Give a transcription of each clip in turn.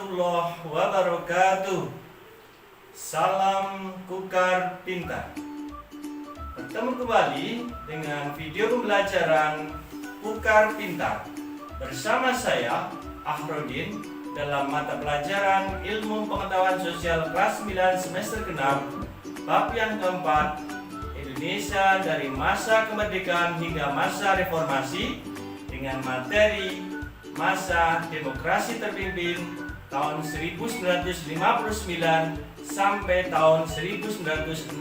warahmatullahi wabarakatuh. Salam Kukar Pintar. Bertemu kembali dengan video pembelajaran Kukar Pintar bersama saya Ahrodin dalam mata pelajaran Ilmu Pengetahuan Sosial kelas 9 semester ke-6 bab yang keempat, Indonesia dari masa kemerdekaan hingga masa reformasi, dengan materi masa demokrasi terpimpin tahun 1959 sampai tahun 1965.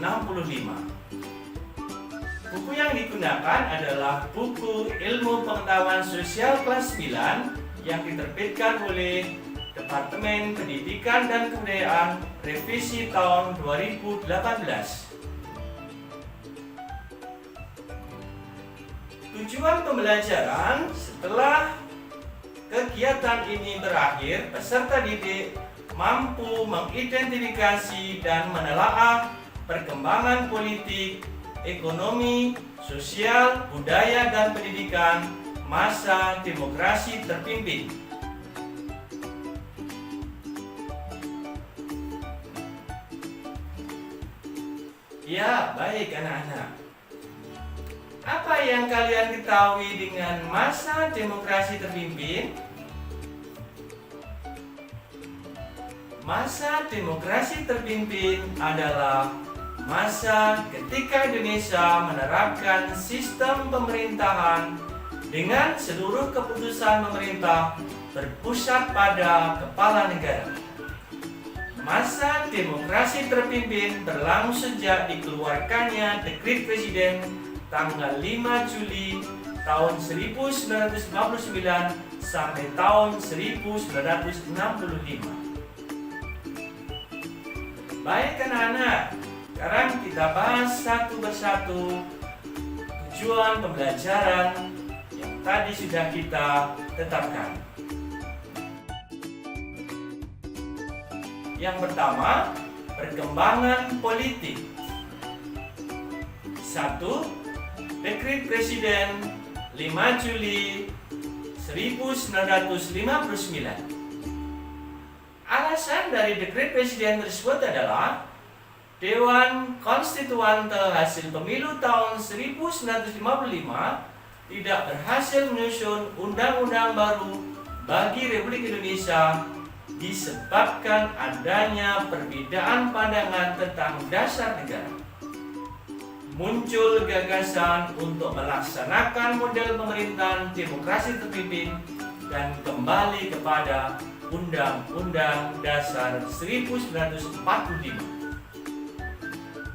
Buku yang digunakan adalah buku Ilmu Pengetahuan Sosial kelas 9 yang diterbitkan oleh Departemen Pendidikan dan Kebudayaan revisi tahun 2018. Tujuan pembelajaran: setelah kegiatan ini berakhir, peserta didik mampu mengidentifikasi dan menelaah perkembangan politik, ekonomi, sosial, budaya, dan pendidikan masa demokrasi terpimpin. Ya, baik anak-anak. Apa yang kalian ketahui dengan masa demokrasi terpimpin? Masa demokrasi terpimpin adalah masa ketika Indonesia menerapkan sistem pemerintahan dengan seluruh keputusan pemerintah berpusat pada kepala negara. Masa demokrasi terpimpin berlangsung sejak dikeluarkannya Dekret Presiden tanggal 5 Juli tahun 1959 sampai tahun 1965. Baik anak-anak, sekarang kita bahas satu persatu tujuan pembelajaran yang tadi sudah kita tetapkan. Yang pertama, perkembangan politik. 1. Dekret Presiden 5 Juli 1959. Alasan dari Dekret Presiden tersebut adalah Dewan Konstituante hasil pemilu tahun 1955 tidak berhasil menyusun undang-undang baru bagi Republik Indonesia disebabkan adanya perbedaan pandangan tentang dasar negara. Muncul gagasan untuk melaksanakan model pemerintahan demokrasi terpimpin dan kembali kepada Undang-Undang Dasar 1945.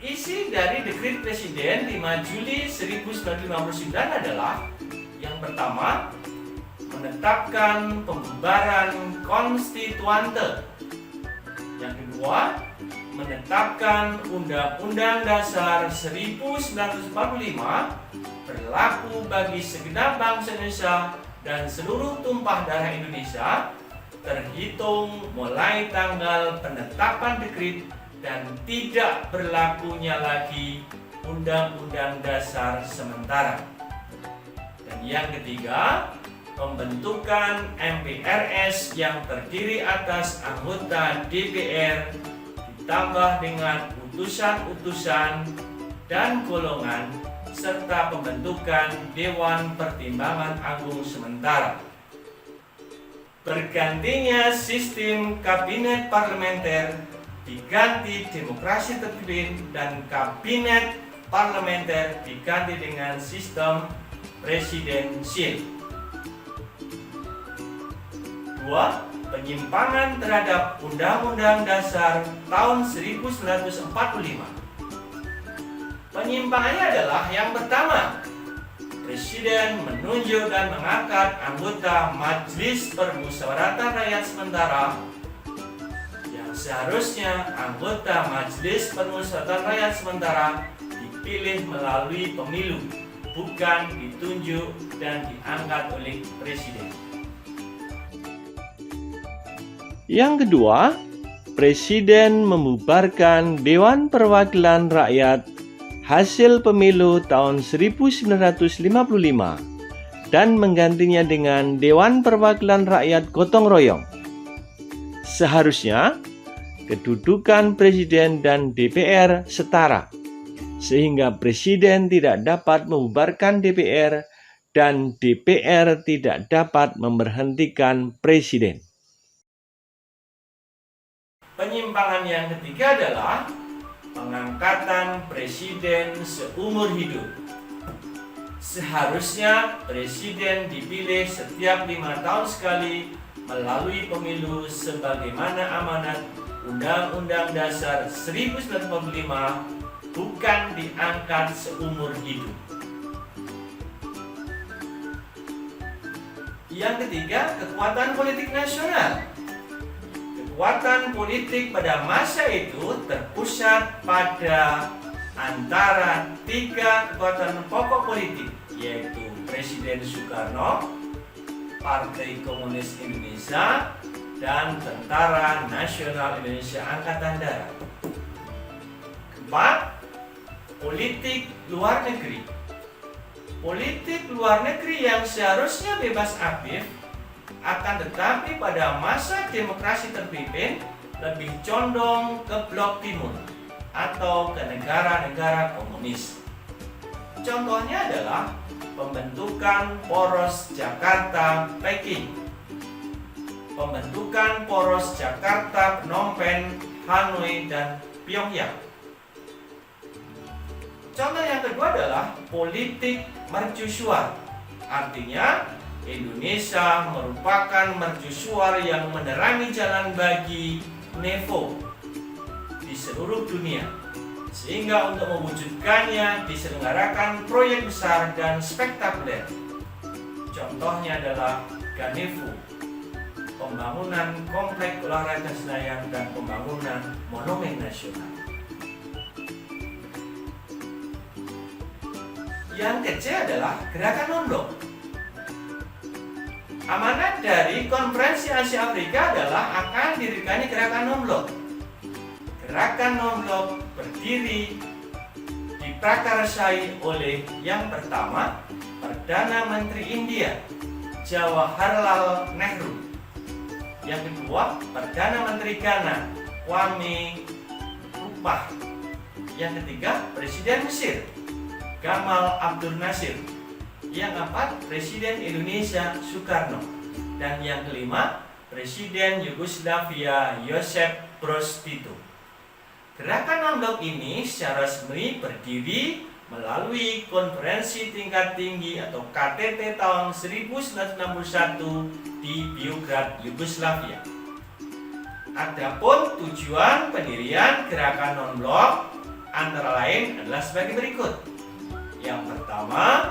Isi dari Dekret Presiden 5 Juli 1959 adalah: yang pertama, menetapkan pembubaran konstituante. Yang kedua, menetapkan Undang-Undang Dasar 1945 berlaku bagi segenap bangsa Indonesia dan seluruh tumpah darah Indonesia terhitung mulai tanggal penetapan dekret dan tidak berlakunya lagi Undang-Undang Dasar sementara. Dan yang ketiga, pembentukan MPRS yang terdiri atas anggota DPR ditambah dengan utusan-utusan dan golongan serta pembentukan Dewan Pertimbangan Agung sementara. Bergantinya sistem kabinet parlementer diganti demokrasi terpimpin dan kabinet parlementer diganti dengan sistem presidensial. 2. Penyimpangan terhadap Undang-Undang Dasar tahun 1945. Penyimpangannya adalah: yang pertama, Presiden menunjuk dan mengangkat anggota Majelis Permusyawaratan Rakyat sementara yang seharusnya anggota Majelis Permusyawaratan Rakyat sementara dipilih melalui pemilu, bukan ditunjuk dan diangkat oleh Presiden. Yang kedua, Presiden membubarkan Dewan Perwakilan Rakyat hasil pemilu tahun 1955 dan menggantinya dengan Dewan Perwakilan Rakyat Gotong Royong. Seharusnya kedudukan presiden dan DPR setara, sehingga presiden tidak dapat membubarkan DPR dan DPR tidak dapat memberhentikan presiden. Penyimpangan yang ketiga adalah pengangkatan presiden seumur hidup. Seharusnya presiden dipilih setiap 5 tahun sekali melalui pemilu sebagaimana amanat Undang-Undang Dasar 1945, bukan diangkat seumur hidup. Yang ketiga, kekuatan politik nasional. Kekuatan politik pada masa itu terpusat pada antara 3 kekuatan pokok politik, yaitu Presiden Soekarno, Partai Komunis Indonesia, dan Tentara Nasional Indonesia Angkatan Darat. Keempat, politik luar negeri. Politik luar negeri yang seharusnya bebas aktif, akan tetapi pada masa demokrasi terpimpin lebih condong ke blok timur atau ke negara-negara komunis. Contohnya adalah pembentukan poros Jakarta-Peking, pembentukan poros Jakarta-Phnom Penh, Hanoi, dan Pyongyang. Contoh yang kedua adalah politik mercusuar. Artinya Indonesia merupakan mercusuar yang menerangi jalan bagi NEVO di seluruh dunia, sehingga untuk mewujudkannya diselenggarakan proyek besar dan spektakuler. Contohnya adalah Ganevo, pembangunan komplek olahraga Senayan, dan pembangunan monumen nasional. Yang ketiga adalah gerakan non-blok. Amanat dari Konferensi Asia Afrika adalah akan didirikannya gerakan non-blok. Gerakan non-blok berdiri diprakarsai oleh yang pertama Perdana Menteri India Jawaharlal Nehru, yang kedua Perdana Menteri Ghana Kwame Nkrumah, yang ketiga Presiden Mesir Gamal Abdul Nasir, yang keempat Presiden Indonesia Soekarno, dan yang kelima Presiden Yugoslavia Josip Broz Tito. Gerakan non-blok ini secara resmi berdiri melalui Konferensi Tingkat Tinggi atau KTT tahun 1961 di Beograd, Yugoslavia. Adapun tujuan pendirian gerakan non-blok antara lain adalah sebagai berikut. Yang pertama,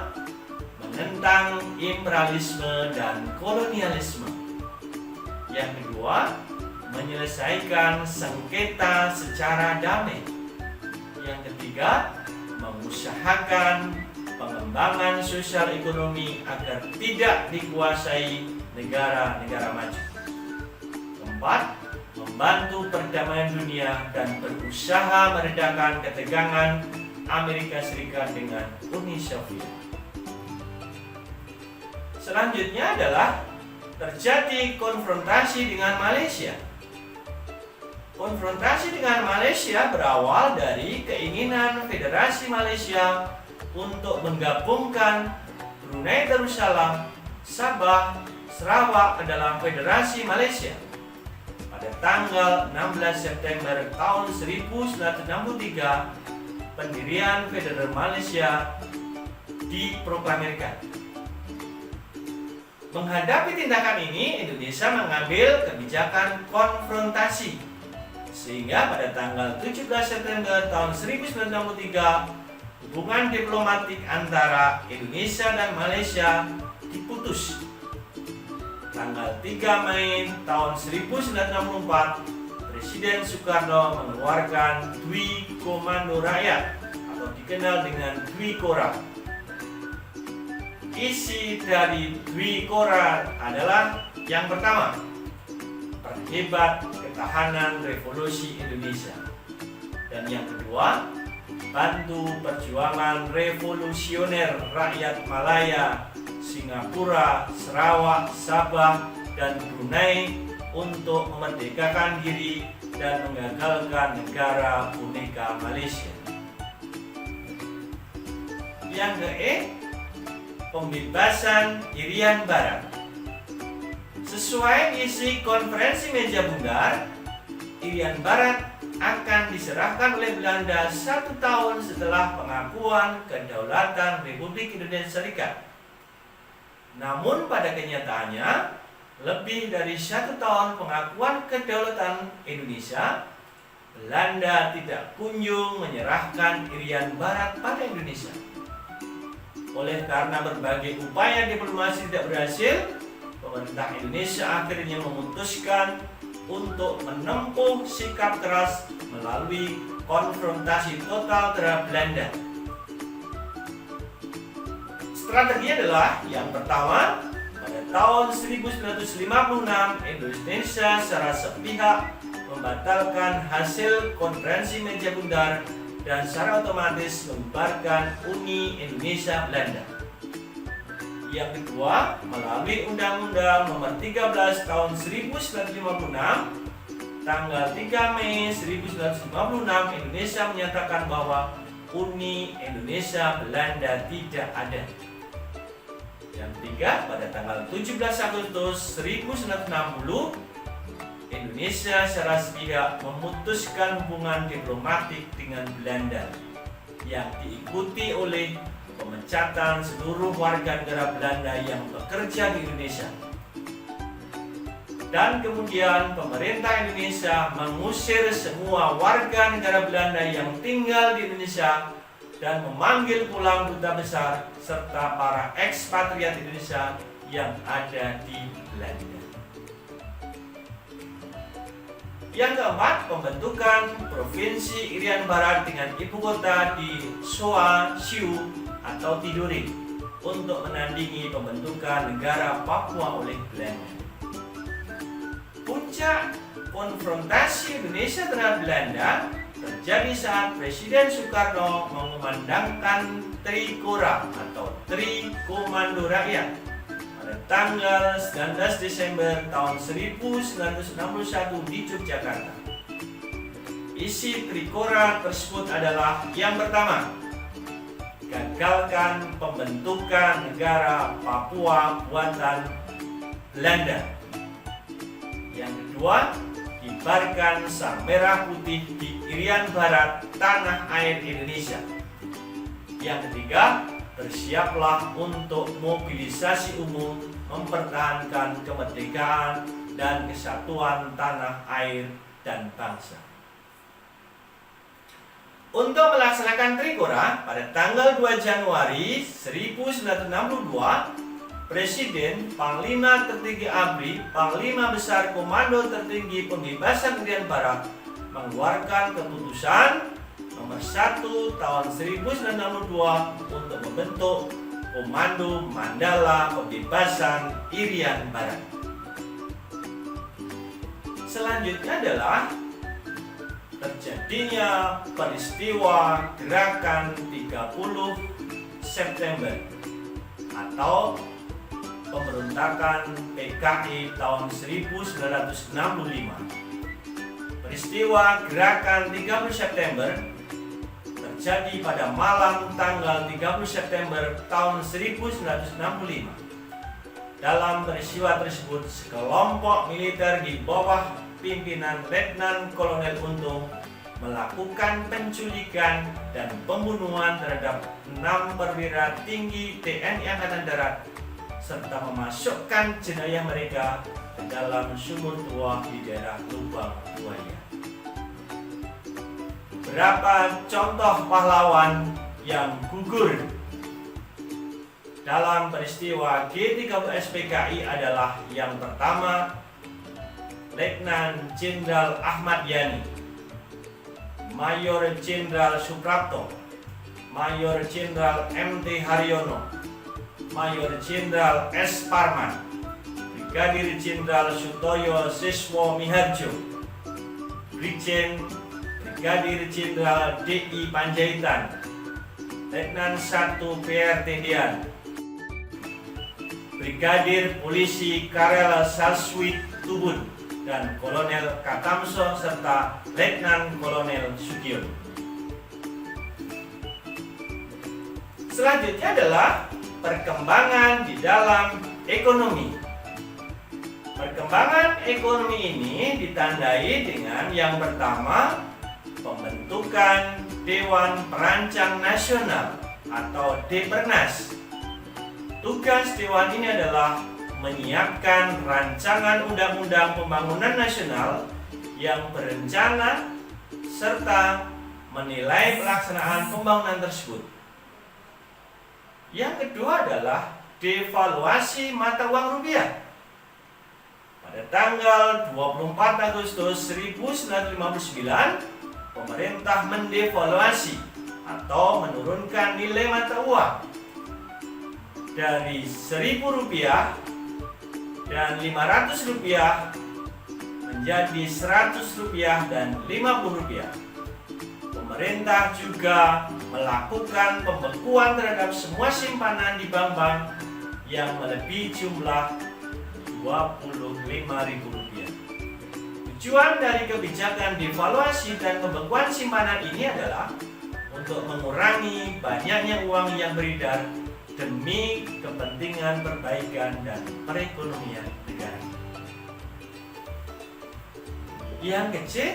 menentang imperialisme dan kolonialisme. Yang kedua, menyelesaikan sengketa secara damai. Yang ketiga, mengusahakan pengembangan sosial ekonomi agar tidak dikuasai negara-negara maju. Keempat, membantu perdamaian dunia dan berusaha meredakan ketegangan Amerika Serikat dengan Uni Soviet. Selanjutnya adalah terjadi konfrontasi dengan Malaysia. Konfrontasi dengan Malaysia berawal dari keinginan Federasi Malaysia untuk menggabungkan Brunei Darussalam, Sabah, Sarawak ke dalam Federasi Malaysia. Pada tanggal 16 September tahun 1963, pendirian Federal Malaysia diproklamirkan. Menghadapi tindakan ini, Indonesia mengambil kebijakan konfrontasi, sehingga pada tanggal 17 September tahun 1963, hubungan diplomatik antara Indonesia dan Malaysia diputus. Tanggal 3 Mei tahun 1964, Presiden Soekarno mengeluarkan Dwi Komando Rakyat atau dikenal dengan Dwi Kora. Isi dari Dwi Kora adalah yang pertama, perhebat ketahanan revolusi Indonesia, dan yang kedua, bantu perjuangan revolusioner rakyat Malaya, Singapura, Sarawak, Sabah, dan Brunei untuk memerdekakan diri dan menggagalkan negara Bhinneka Malaysia. Yang ke-E, pembebasan Irian Barat. Sesuai isi konferensi meja bundar, Irian Barat akan diserahkan oleh Belanda 1 tahun setelah pengakuan kedaulatan Republik Indonesia Serikat. Namun pada kenyataannya, lebih dari 1 tahun pengakuan kedaulatan Indonesia, Belanda tidak kunjung menyerahkan Irian Barat pada Indonesia. Oleh karena berbagai upaya diplomasi tidak berhasil, pemerintah Indonesia akhirnya memutuskan untuk menempuh sikap keras melalui konfrontasi total terhadap Belanda. Strategi adalah yang pertama, pada tahun 1956 Indonesia secara sepihak membatalkan hasil konferensi meja bundar dan secara otomatis membubarkan Uni Indonesia Belanda. Yang kedua, melalui Undang-Undang Nomor 13 Tahun 1956, tanggal 3 Mei 1956 Indonesia menyatakan bahwa Uni Indonesia Belanda tidak ada. Yang ketiga, pada tanggal 17 Agustus 1960, Indonesia secara sepihak memutuskan hubungan diplomatik dengan Belanda yang diikuti oleh pemecatan seluruh warga negara Belanda yang bekerja di Indonesia. Dan kemudian pemerintah Indonesia mengusir semua warga negara Belanda yang tinggal di Indonesia dan memanggil pulang duta besar serta para ekspatriat Indonesia yang ada di Belanda. Yang keempat, pembentukan Provinsi Irian Barat dengan ibu kota di Soa Siu atau Tidore untuk menandingi pembentukan negara Papua oleh Belanda. Puncak konfrontasi Indonesia terhadap Belanda terjadi saat Presiden Soekarno mengumandangkan Trikora atau Tri Komando Rakyat pada tanggal 19 Desember tahun 1961 di Yogyakarta. Isi Trikora tersebut adalah yang pertama, gagalkan pembentukan negara Papua buatan Belanda. Yang kedua, kibarkan sang merah putih di Irian Barat, tanah air Indonesia. Yang ketiga, bersiaplah untuk mobilisasi umum mempertahankan kemerdekaan dan kesatuan tanah air dan bangsa. Untuk melaksanakan Trikora pada tanggal 2 Januari 1962, Presiden, Panglima Tertinggi ABRI, Panglima Besar Komando Tertinggi Pembebasan Irian Barat mengeluarkan keputusan nomor 1 tahun 1962 untuk membentuk Komando Mandala Pembebasan Irian Barat. Selanjutnya adalah terjadinya peristiwa Gerakan 30 September atau pemberontakan PKI tahun 1965. Peristiwa Gerakan 30 September terjadi pada malam tanggal 30 September tahun 1965. Dalam peristiwa tersebut, sekelompok militer di bawah pimpinan Letnan Kolonel Untung melakukan penculikan dan pembunuhan terhadap 6 perwira tinggi TNI Angkatan Darat serta memasukkan jenayah mereka ke dalam sumur tua di daerah Lubang Buaya. Beberapa contoh pahlawan yang gugur dalam peristiwa G30S PKI adalah yang pertama, Letnan Jenderal Ahmad Yani, Mayor Jenderal Suprapto, Mayor Jenderal MT Haryono, Mayor Jenderal S. Parman, Brigadir Jenderal Sutoyo Siswo Miharjo, Brigjen Brigadir Jenderal D.I. Panjaitan, Letnan 1 PR Tendian, Brigadir Polisi Karel Salswit Tubun, dan Kolonel Katamso serta Letnan Kolonel Sugiono. Selanjutnya adalah perkembangan di dalam ekonomi. Perkembangan ekonomi ini ditandai dengan yang pertama, pembentukan Dewan Perancang Nasional atau Depernas. Tugas dewan ini adalah menyiapkan rancangan undang-undang pembangunan nasional yang berencana serta menilai pelaksanaan pembangunan tersebut. Yang kedua adalah devaluasi mata uang rupiah. Pada tanggal 24 Agustus 1959, pemerintah mendevaluasi atau menurunkan nilai mata uang dari Rp1.000 dan Rp500 menjadi Rp100 dan Rp50. Pemerintah juga melakukan pembekuan terhadap semua simpanan di bank-bank yang melebihi jumlah Rp25.000. Tujuan dari kebijakan devaluasi dan pembekuan simpanan ini adalah untuk mengurangi banyaknya uang yang beredar demi kepentingan perbaikan dan perekonomian negara. Yang kecil,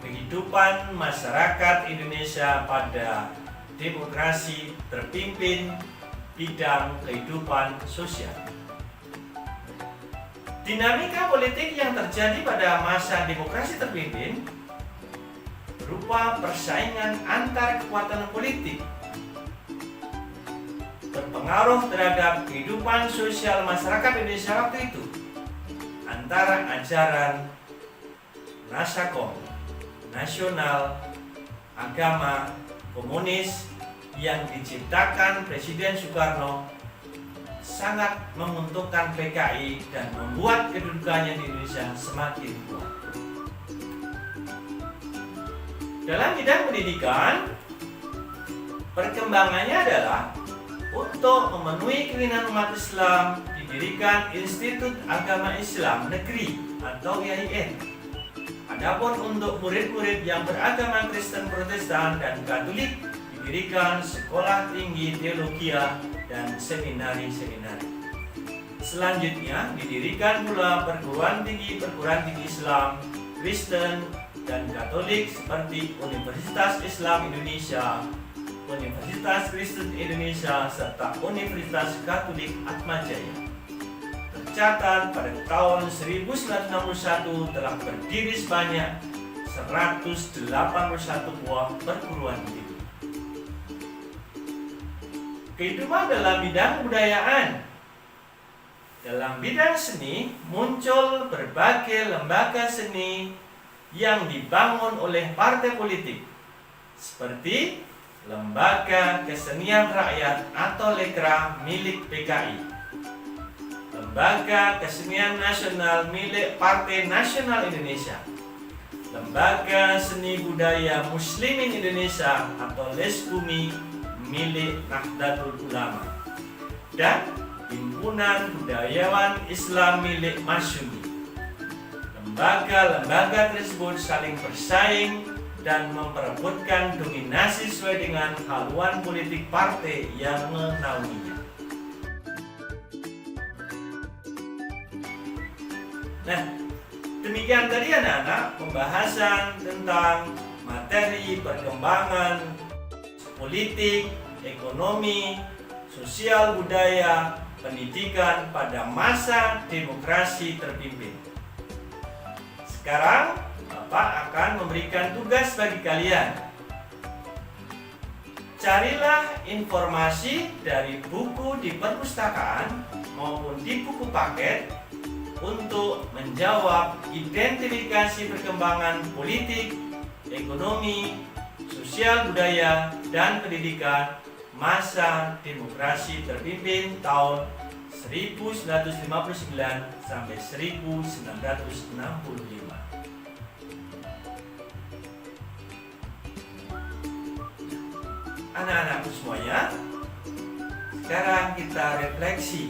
kehidupan masyarakat Indonesia pada demokrasi terpimpin bidang kehidupan sosial. Dinamika politik yang terjadi pada masa demokrasi terpimpin berupa persaingan antar kekuatan politik, berpengaruh terhadap kehidupan sosial masyarakat Indonesia waktu itu antara ajaran Nasakom, nasional, agama, komunis yang diciptakan Presiden Soekarno sangat menguntungkan PKI dan membuat kedudukannya di Indonesia semakin kuat. Dalam bidang pendidikan, perkembangannya adalah untuk memenuhi keinginan umat Islam didirikan Institut Agama Islam Negeri atau IAIN. Adapun untuk murid-murid yang beragama Kristen, Protestan, dan Katolik didirikan Sekolah Tinggi Teologia dan seminari-seminari. Selanjutnya didirikan pula perguruan tinggi Islam, Kristen, dan Katolik seperti Universitas Islam Indonesia, Universitas Kristen Indonesia, serta Universitas Katolik Atmajaya. Tercatat pada tahun 1961 telah berdiri sebanyak 181 buah perguruan tinggi. Kehidupan dalam bidang kebudayaan. Dalam bidang seni muncul berbagai lembaga seni yang dibangun oleh partai politik seperti Lembaga Kesenian Rakyat atau Lekra milik PKI, Lembaga Kesenian Nasional milik Partai Nasional Indonesia, Lembaga Seni Budaya Muslimin Indonesia atau Lesbumi milik Nahdlatul Ulama, dan Himpunan Budayawan Islam milik Masyumi. Lembaga-lembaga tersebut saling bersaing dan memperebutkan dominasi sesuai dengan haluan politik partai yang menaunginya. Nah, demikian tadi anak-anak pembahasan tentang materi perkembangan politik, ekonomi, sosial, budaya, pendidikan pada masa demokrasi terpimpin. Sekarang Bapak akan memberikan tugas bagi kalian. Carilah informasi dari buku di perpustakaan maupun di buku paket untuk menjawab identifikasi perkembangan politik, ekonomi, sosial, budaya, dan pendidikan masa demokrasi terpimpin tahun 1959 sampai 1965. Anak-anakku semuanya, sekarang kita refleksi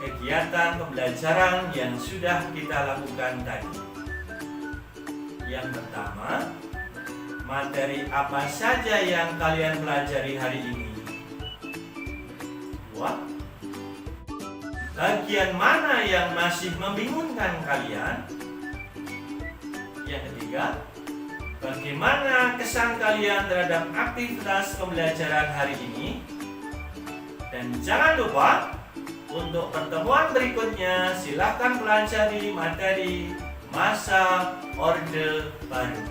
kegiatan pembelajaran yang sudah kita lakukan tadi. Yang pertama, materi apa saja yang kalian pelajari hari ini? Dua, bagian mana yang masih membingungkan kalian? Yang ketiga, bagaimana kesan kalian terhadap aktivitas pembelajaran hari ini? Dan jangan lupa, untuk pertemuan berikutnya silakan pelajari materi masa Orde Baru.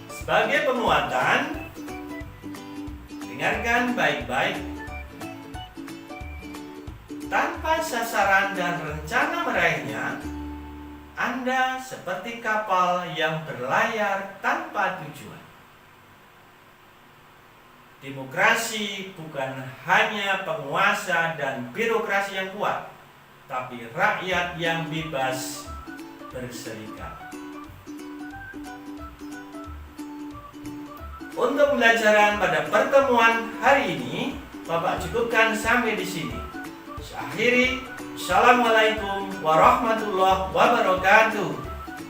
Sebagai penguatan, dengarkan baik-baik. Tanpa sasaran dan rencana meraihnya, Anda seperti kapal yang berlayar tanpa tujuan. Demokrasi bukan hanya penguasa dan birokrasi yang kuat, tapi rakyat yang bebas berserikat. Untuk pembelajaran pada pertemuan hari ini, Bapak cukupkan sampai di sini. Saya akhiri. Assalamualaikum warahmatullahi wabarakatuh.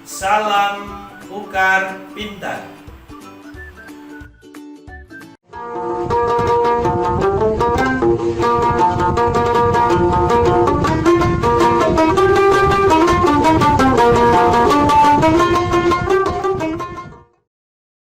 Salam Ukar Pintar.